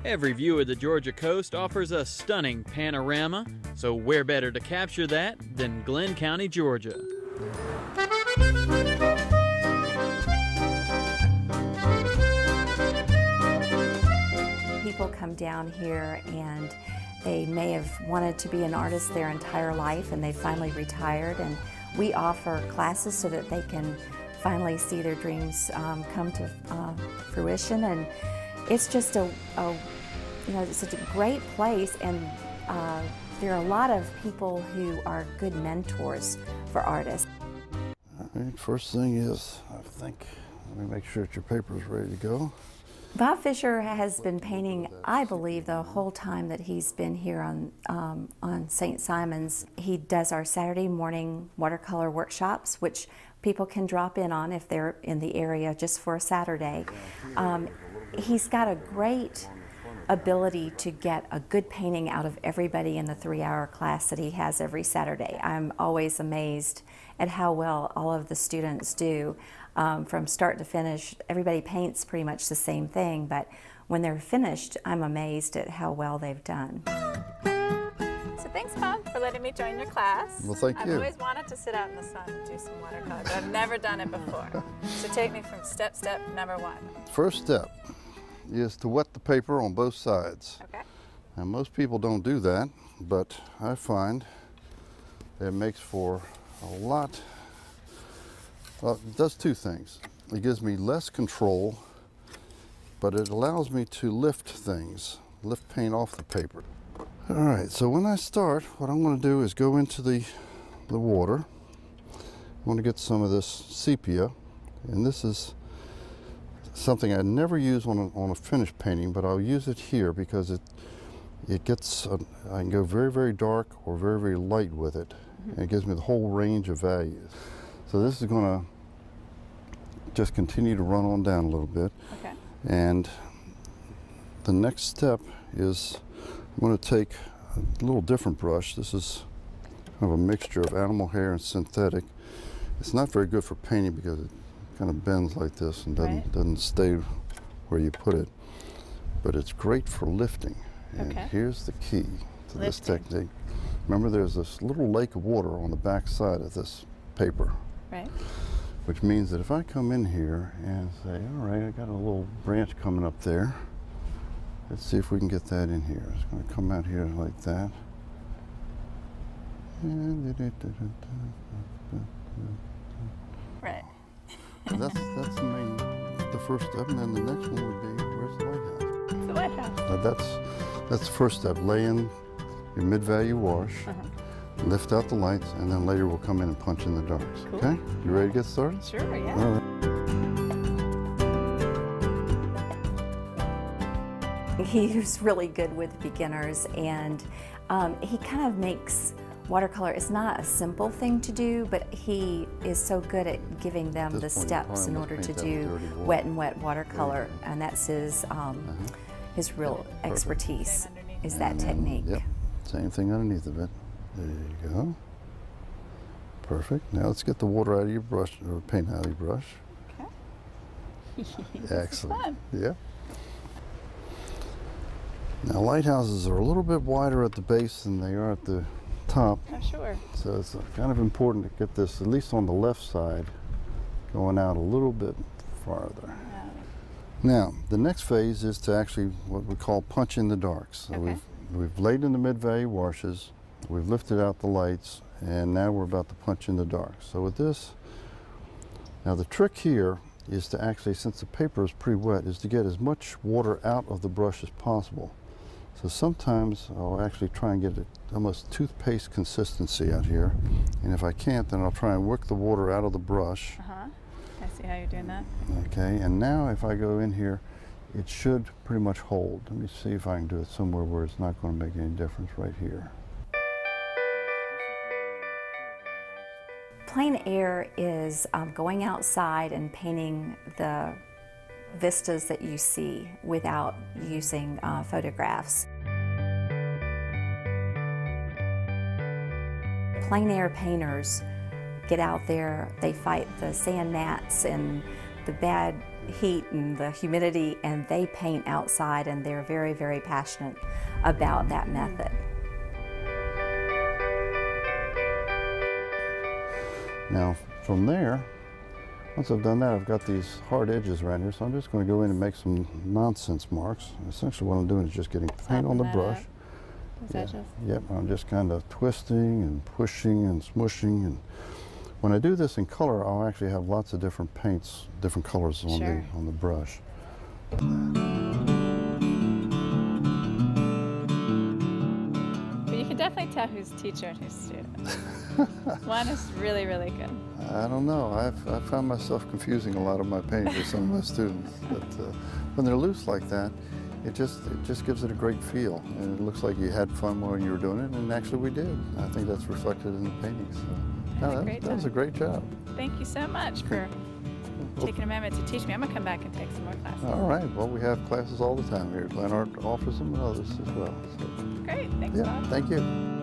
Every view of the Georgia coast offers a stunning panorama, so where better to capture that than Glenn County, Georgia? People come down here and they may have wanted to be an artist their entire life and they finally retired, and we offer classes so that they can finally see their dreams come to fruition. And it's just it's a great place, and there are a lot of people who are good mentors for artists. All right, first thing is, let me make sure that your paper is ready to go. Bob Fischer has been painting, I believe, the whole time that he's been here on St. Simon's. He does our Saturday morning watercolor workshops, which people can drop in on if they're in the area just for a Saturday. He's got a great ability to get a good painting out of everybody in the 3-hour class that he has every Saturday. I'm always amazed at how well all of the students do. From start to finish, everybody paints pretty much the same thing, but when they're finished, I'm amazed at how well they've done. So thanks, Bob, for letting me join your class. Well, thank you. I've always wanted to sit out in the sun and do some watercolor, but I've never done it before. So take me from step number 1. First step is to wet the paper on both sides. Okay. Now, most people don't do that, but I find it makes for a lot. Well, it does two things. It gives me less control, but it allows me to lift things, lift paint off the paper. All right, so when I start, what I'm going to do is go into the water. I want to get some of this sepia, and this is something I never use on a finished painting, but I'll use it here because it gets, I can go very, very dark or very, very light with it. And it gives me the whole range of values. So this is going to just continue to run on down a little bit. Okay. And the next step is I'm going to take a little different brush. This is kind of a mixture of animal hair and synthetic. It's not very good for painting because it kind of bends like this and doesn't stay where you put it. But it's great for lifting. And here's the key to this technique. Remember, there's this little lake of water on the back side of this paper. Right. Which means that if I come in here and say, all right, I got a little branch coming up there. Let's see if we can get that in here. It's going to come out here like that. Right. And that's the first step, and then the next one would be, where's the lighthouse? It's the lighthouse. That's the first step. Lay in your mid-value wash. Lift out the lights, and then later we'll come in and punch in the darks. Cool. Okay? You ready to get started? Sure, yeah. All right. He's really good with beginners, and he kind of makes watercolor, it's not a simple thing to do, but he is so good at giving them the steps in order to do wet and wet watercolor, and that's his real expertise, is that technique. Yep, same thing underneath of it. There you go. Perfect. Now let's get the water out of your brush, or paint out of your brush. Okay. Excellent. Yeah. Now lighthouses are a little bit wider at the base than they are at the top. Oh, sure. So it's kind of important to get this, at least on the left side, going out a little bit farther. Yeah. Now, the next phase is to actually what we call punch in the darks. So we've laid in the mid-value washes. We've lifted out the lights, and now we're about to punch in the dark. So with this, now the trick here is to actually, since the paper is pretty wet, is to get as much water out of the brush as possible. So sometimes I'll actually try and get it almost toothpaste consistency out here. And if I can't, then I'll try and work the water out of the brush. I see how you're doing that. Okay, and now if I go in here, it should pretty much hold. Let me see if I can do it somewhere where it's not going to make any difference right here. Plein air is going outside and painting the vistas that you see without using photographs. Plein air painters get out there, they fight the sand gnats and the bad heat and the humidity, and they paint outside, and they're very, very passionate about that method. Now from there, once I've done that, I've got these hard edges around here, so I'm just going to go in and make some nonsense marks. Essentially what I'm doing is just getting paint on the brush. Yep, I'm just kind of twisting and pushing and smushing, and when I do this in color, I'll actually have lots of different paints, different colors on the brush. But you can definitely tell who's teacher and who's student. One is really, really good. I don't know. I've found myself confusing a lot of my paintings with some of my students, but when they're loose like that, it just gives it a great feel, and it looks like you had fun while you were doing it, and actually we did. I think that's reflected in the paintings. So, no, that was a great job. Thank you so much for taking a moment to teach me. I'm going to come back and take some more classes. All right. Well, we have classes all the time here. Glen Art offers them and others as well. So. Great. Thanks, Yeah, Bob. thank you.